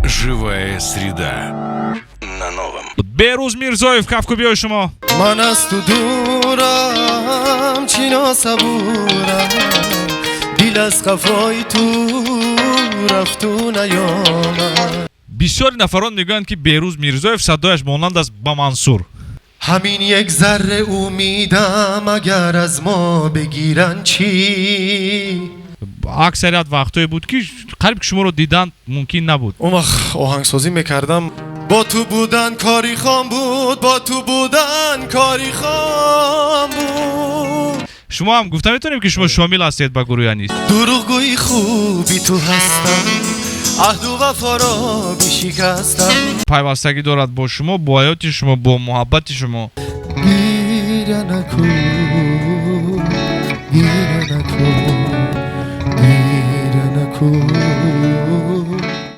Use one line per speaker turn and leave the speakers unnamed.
Живая среда. На новом.
Беруз Мирзоев, кавку бьёй шумо.
من از تو دورم چینا صبورم دیل از قفای تو رفت و نیامد
بسیاری نفران میگویند که بیروز میرزاєв صدایش مانند است با منصور.
همین یک ذره امیدم اگر از ما بگیرن چی
اکثریت وقتایی بود که قریب که شما رو دیدن ممکن نبود.
اون وقت آهنگسازی میکردم با تو بودن کاری خام بود با تو بودن کاری خام بود
شما هم گفتم میتونیم که شما شامل هستید به گروه انیس.
دروغگویی خوبی تو هستم عهد و وفا را بشکستم
پیوستگی دارد با شما، با حیات شما، با محبت شما.
گیره نکن گیره نکن گیره نکن